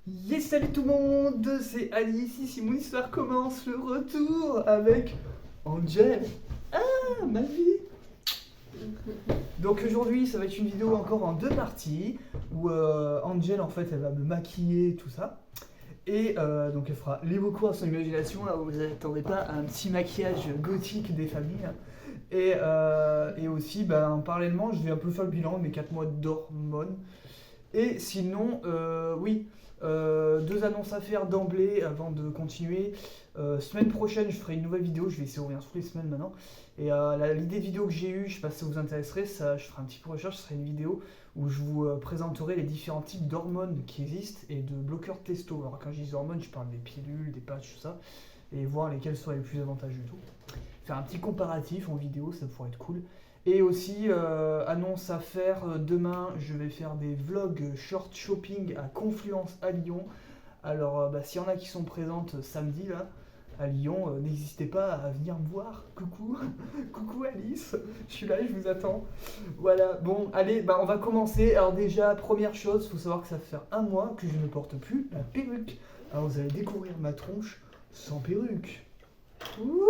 Yes, salut tout le monde, c'est Alice, ici mon histoire commence, le retour avec Angel. Ah, ma vie. Donc aujourd'hui, ça va être une vidéo encore en deux parties, où Angel, en fait, elle va me maquiller, tout ça. Et donc elle fera les recours à son imagination, là, vous vous attendez pas à un petit maquillage gothique des familles, hein. Et aussi, parallèlement, je vais un peu faire le bilan de mes 4 mois d'hormones. Et sinon, oui, deux annonces à faire d'emblée avant de continuer. Semaine prochaine, je ferai une nouvelle vidéo. Je vais essayer de revenir toutes les semaines maintenant. Et l'idée de vidéo que j'ai eue, je ne sais pas si ça vous intéresserait, ça, je ferai un petit peu de recherche. Ce serait une vidéo où je vous présenterai les différents types d'hormones qui existent et de bloqueurs testo. Alors, quand je dis hormones, je parle des pilules, des patchs, tout ça. Et voir lesquels sont les plus avantageux et tout. Faire un petit comparatif en vidéo, ça pourrait être cool. Et aussi, annonce à faire, demain, je vais faire des vlogs short shopping à Confluence à Lyon. Alors, s'il y en a qui sont présentes samedi, là, à Lyon, n'hésitez pas à venir me voir. Coucou, coucou Alice, je suis là, je vous attends. Voilà, bon, allez, on va commencer. Alors déjà, première chose, il faut savoir que ça fait un mois que je ne porte plus la perruque. Alors vous allez découvrir ma tronche sans perruque. Wouhou!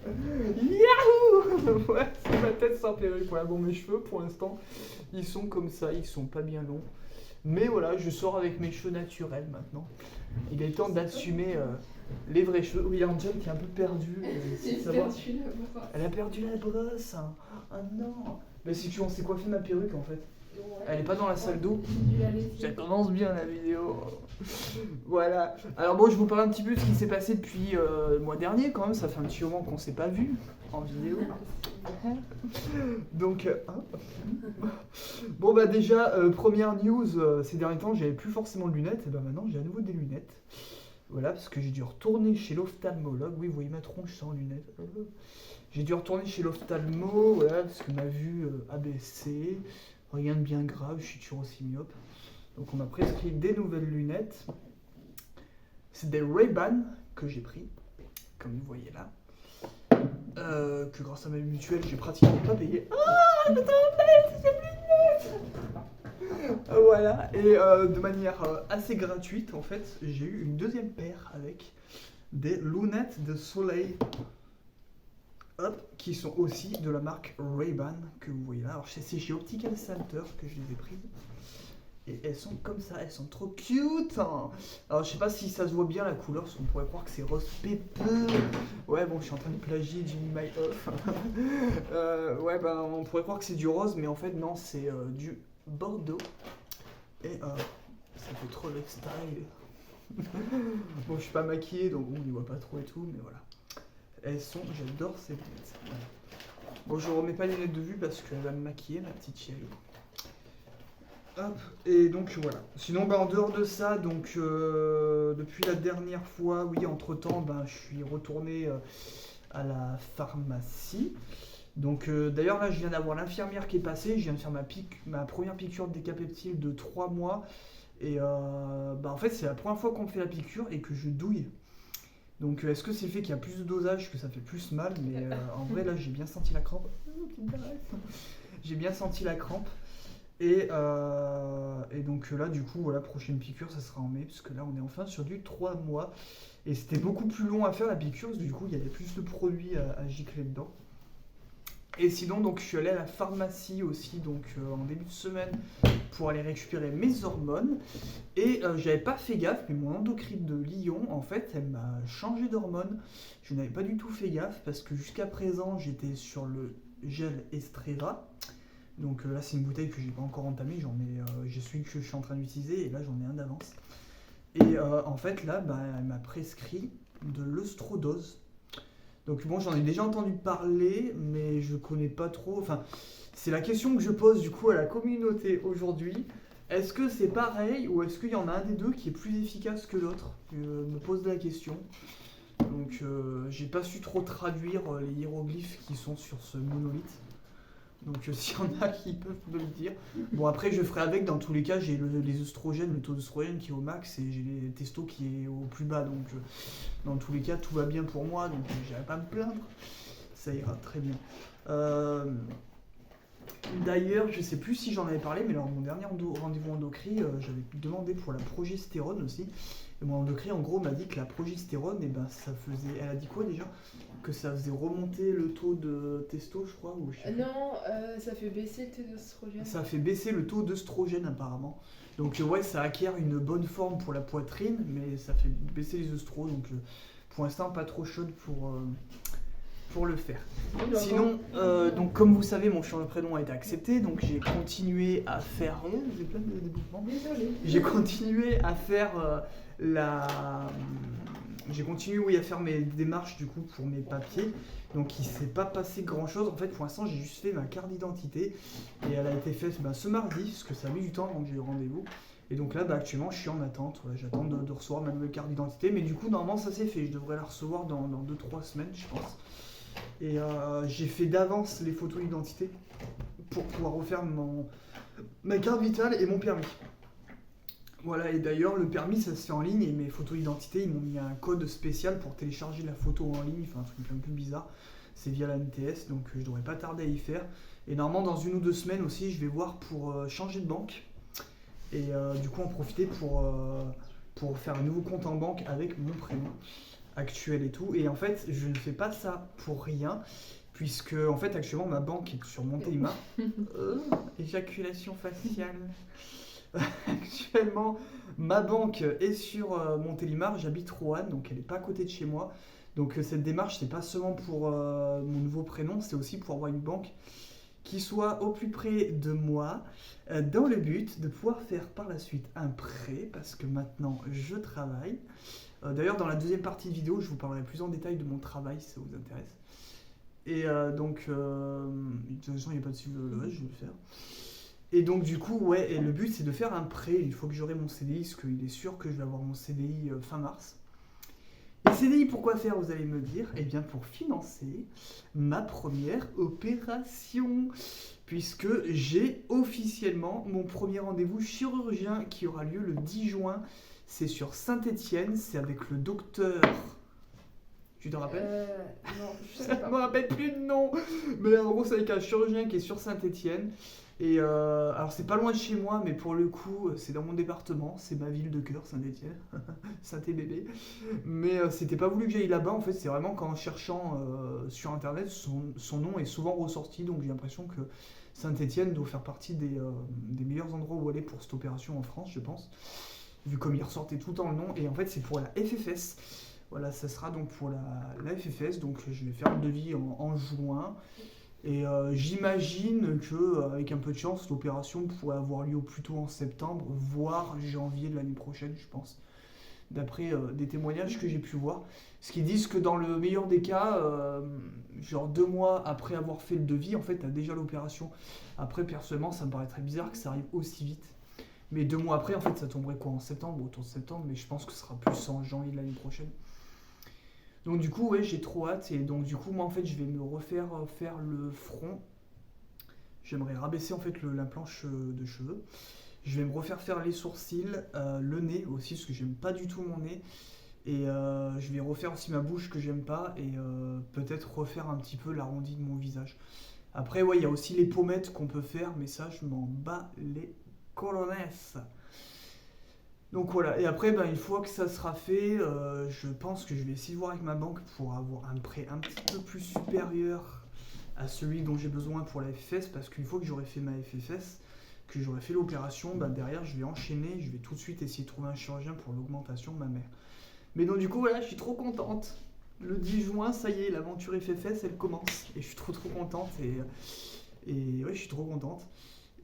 Yahoo! Ouais, c'est ma tête sans perruque. Voilà, bon, mes cheveux, pour l'instant, ils sont comme ça, ils sont pas bien longs. Mais voilà, je sors avec mes cheveux naturels maintenant. Il est temps d'assumer les vrais cheveux. Oui, Angel qui est un peu perdue. Elle a perdu la brosse. Hein. Ah non. Mais si tu on s'est coiffé ma perruque en fait. Elle est pas dans la salle d'eau. Ça commence bien la vidéo. Voilà. Alors bon, je vous parle un petit peu de ce qui s'est passé depuis le mois dernier quand même. Ça fait un petit moment qu'on s'est pas vu en vidéo. Donc, bon déjà, première news, ces derniers temps, j'avais plus forcément de lunettes. Et maintenant, j'ai à nouveau des lunettes. Voilà, parce que j'ai dû retourner chez l'ophtalmologue. Oui, vous voyez ma tronche sans lunettes. J'ai dû retourner chez l'ophtalmo, voilà, parce que ma vue a baissé. Rien de bien grave, je suis toujours aussi myope. Donc on m'a prescrit des nouvelles lunettes. C'est des Ray-Ban que j'ai pris, comme vous voyez là. Que grâce à ma mutuelle, j'ai pratiquement pas payé. Ah, je t'embête, j'ai plus de lunettes. Voilà, et de manière assez gratuite, en fait, j'ai eu une deuxième paire avec des lunettes de soleil. Hop, qui sont aussi de la marque Ray-Ban que vous voyez là. Alors c'est chez Optical Center que je les ai prises. Et elles sont comme ça, elles sont trop cute, hein. Alors je sais pas si ça se voit bien la couleur, parce qu'on pourrait croire que c'est rose pépeux. Ouais bon, je suis en train de plagier Jimmy My Off. Ouais on pourrait croire que c'est du rose, mais en fait non, c'est du bordeaux. Et ça fait trop le style. Bon, je suis pas maquillé, donc on n'y voit pas trop et tout, mais voilà. Elles sont, j'adore ces lunettes. Bon, je remets pas les lunettes de vue parce qu'elle va me maquiller, ma petite chérie. Hop, et donc voilà. Sinon, en dehors de ça, donc depuis la dernière fois, oui, entre temps, je suis retourné à la pharmacie. Donc d'ailleurs, là, je viens d'avoir l'infirmière qui est passée. Je viens de faire ma première piqûre de décapeptile de 3 mois. Et en fait, c'est la première fois qu'on me fait la piqûre et que je douille. Donc est-ce que c'est le fait qu'il y a plus de dosage que ça fait plus mal, mais en vrai là j'ai bien senti la crampe. J'ai bien senti la crampe. Et donc là du coup voilà, prochaine piqûre ça sera en mai, parce que là on est enfin sur du 3 mois. Et c'était beaucoup plus long à faire la piqûre, parce que du coup il y avait plus de produits à gicler dedans. Et sinon, donc, je suis allé à la pharmacie aussi, donc en début de semaine, pour aller récupérer mes hormones. Et j'avais pas fait gaffe, mais mon endocrine de Lyon, en fait, elle m'a changé d'hormone. Je n'avais pas du tout fait gaffe, parce que jusqu'à présent, j'étais sur le gel Estrella. Donc là, c'est une bouteille que j'ai pas encore entamée, j'ai celui que je suis en train d'utiliser, et là, j'en ai un d'avance. Et en fait, là, elle m'a prescrit de l'œstrodose. Donc bon, j'en ai déjà entendu parler, mais je connais pas trop. Enfin, c'est la question que je pose du coup à la communauté aujourd'hui. Est-ce que c'est pareil ou est-ce qu'il y en a un des deux qui est plus efficace que l'autre? Je me pose la question. Donc j'ai pas su trop traduire les hiéroglyphes qui sont sur ce monolithe. Donc s'il y en a qui peuvent me le dire. Bon après je ferai avec, dans tous les cas j'ai les œstrogènes, le taux d'œstrogène qui est au max et j'ai les testos qui est au plus bas. Donc dans tous les cas tout va bien pour moi, donc j'irai pas me plaindre. Ça ira très bien. D'ailleurs, je sais plus si j'en avais parlé, mais lors de mon dernier rendez-vous endocrine, j'avais demandé pour la progestérone aussi. Et mon endocrine, en gros, m'a dit que la progestérone, eh ben, ça faisait. Elle a dit quoi déjà? Que ça faisait remonter le taux de testo, je crois, ou je sais plus. Non, ça fait baisser le taux d'oestrogène. Ça fait baisser le taux d'œstrogène apparemment. Donc ouais, ça acquiert une bonne forme pour la poitrine, mais ça fait baisser les œstros. Donc pour l'instant, pas trop chaude pour le faire. Sinon, donc comme vous savez, mon changement de prénom a été accepté, donc j'ai continué à faire. J'ai plein de débouchements. Désolée. J'ai continué à faire J'ai continué oui, à faire mes démarches du coup pour mes papiers. Donc il s'est pas passé grand chose. En fait, pour l'instant, j'ai juste fait ma carte d'identité et elle a été faite ce mardi, parce que ça a mis du temps avant que j'ai eu rendez-vous. Et donc là, actuellement, je suis en attente. Voilà, j'attends de recevoir ma nouvelle carte d'identité. Mais du coup, normalement, ça s'est fait. Je devrais la recevoir dans 2-3 semaines, je pense. Et j'ai fait d'avance les photos d'identité pour pouvoir refaire ma carte vitale et mon permis. Voilà, et d'ailleurs, le permis, ça se fait en ligne et mes photos d'identité, ils m'ont mis un code spécial pour télécharger la photo en ligne, enfin un truc un peu bizarre. C'est via la NTS, donc je devrais pas tarder à y faire. Et normalement, dans 1 ou 2 semaines aussi, je vais voir pour changer de banque. Et du coup, en profiter pour faire un nouveau compte en banque avec mon prénom actuel et tout. Et en fait, je ne fais pas ça pour rien, puisque en fait, actuellement, ma banque est sur Montélimar. Éjaculation faciale. Actuellement, ma banque est sur Montélimar, j'habite Roanne, donc elle n'est pas à côté de chez moi. Donc cette démarche, c'est pas seulement pour mon nouveau prénom, c'est aussi pour avoir une banque qui soit au plus près de moi, dans le but de pouvoir faire par la suite un prêt, parce que maintenant je travaille. D'ailleurs, dans la deuxième partie de vidéo, je vous parlerai plus en détail de mon travail, si ça vous intéresse. Et donc, de toute façon, il n'y a pas de suivi, je vais le faire. Et donc du coup, ouais, et le but c'est de faire un prêt, il faut que j'aurai mon CDI, parce qu'il est sûr que je vais avoir mon CDI fin mars. Et CDI, pourquoi faire, vous allez me dire? Eh bien pour financer ma première opération, puisque j'ai officiellement mon premier rendez-vous chirurgien qui aura lieu le 10 juin. C'est sur Saint-Étienne, c'est avec le docteur... Tu te rappelles? Non, je sais pas. Je me rappelle plus de nom. Mais en gros, c'est avec un chirurgien qui est sur Saint-Étienne. Et alors, c'est pas loin de chez moi, mais pour le coup, c'est dans mon département. C'est ma ville de cœur, Saint-Étienne. Saint-Bébé. Mais c'était pas voulu que j'aille là-bas. En fait, c'est vraiment qu'en cherchant sur internet, son nom est souvent ressorti. Donc, j'ai l'impression que Saint-Étienne doit faire partie des meilleurs endroits où aller pour cette opération en France, je pense. Vu comme il ressortait tout le temps le nom. Et en fait, c'est pour la FFS. Voilà, ça sera donc pour la FFS, donc je vais faire le devis en juin. Et j'imagine qu'avec un peu de chance, l'opération pourrait avoir lieu plutôt en septembre, voire janvier de l'année prochaine, je pense. D'après des témoignages que j'ai pu voir. Ce qui disent que dans le meilleur des cas, genre 2 mois après avoir fait le devis, en fait, tu as déjà l'opération. Après, personnellement, ça me paraît très bizarre que ça arrive aussi vite. Mais 2 mois après, en fait, ça tomberait quoi en septembre, autour de septembre, mais je pense que ce sera plus en janvier de l'année prochaine. Donc du coup, ouais, j'ai trop hâte. Et donc du coup, moi, en fait, je vais me refaire faire le front. J'aimerais rabaisser, en fait, l'implant de cheveux. Je vais me refaire faire les sourcils, le nez aussi, parce que j'aime pas du tout mon nez. Et je vais refaire aussi ma bouche, que j'aime pas. Et peut-être refaire un petit peu l'arrondi de mon visage. Après, ouais, il y a aussi les pommettes qu'on peut faire, mais ça, je m'en bats les colonesses. Donc voilà, et après, une fois que ça sera fait, je pense que je vais essayer de voir avec ma banque pour avoir un prêt un petit peu plus supérieur à celui dont j'ai besoin pour la FFS, parce qu'une fois que j'aurai fait ma FFS, que j'aurai fait l'opération, derrière je vais enchaîner, je vais tout de suite essayer de trouver un chirurgien pour l'augmentation de ma mère. Mais donc du coup, voilà, je suis trop contente. Le 10 juin, ça y est, l'aventure FFS, elle commence. Et je suis trop contente, et ouais, je suis trop contente.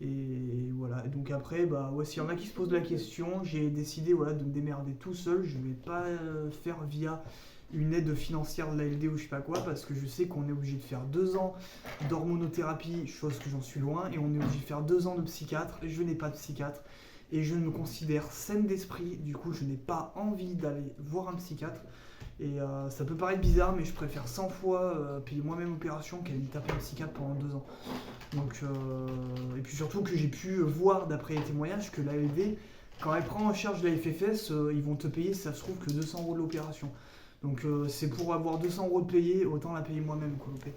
Et voilà, et donc après, ouais, s'il y en a qui se posent la question, j'ai décidé de me démerder tout seul. Je ne vais pas faire via une aide financière de l'ALD ou je sais pas quoi, parce que je sais qu'on est obligé de faire 2 ans d'hormonothérapie, chose que j'en suis loin, et on est obligé de faire 2 ans de psychiatre. Je n'ai pas de psychiatre, et je me considère saine d'esprit, du coup je n'ai pas envie d'aller voir un psychiatre. Et ça peut paraître bizarre, mais je préfère 100 fois payer moi-même l'opération qu'aller me taper un psychiatre pendant 2 ans. Donc, et puis surtout que j'ai pu voir d'après les témoignages que l'ALD, quand elle prend en charge la FFS, ils vont te payer, si ça se trouve, que 200 € de l'opération. Donc c'est pour avoir 200 € de payer, autant la payer moi-même quoi. Ok.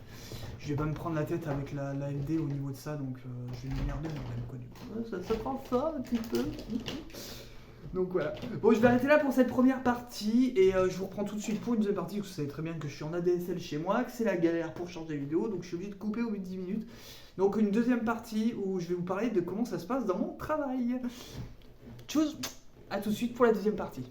Je vais pas me prendre la tête avec la LD au niveau de ça, donc je vais m'emmerder moi-même quoi du coup. Ça prend ça un petit peu. Donc voilà. Bon, je vais arrêter là pour cette première partie et je vous reprends tout de suite pour une deuxième partie parce que vous savez très bien que je suis en ADSL chez moi, que c'est la galère pour changer les vidéos, donc je suis obligé de couper au bout de 10 minutes. Donc une deuxième partie où je vais vous parler de comment ça se passe dans mon travail. Tchuss, à tout de suite pour la deuxième partie.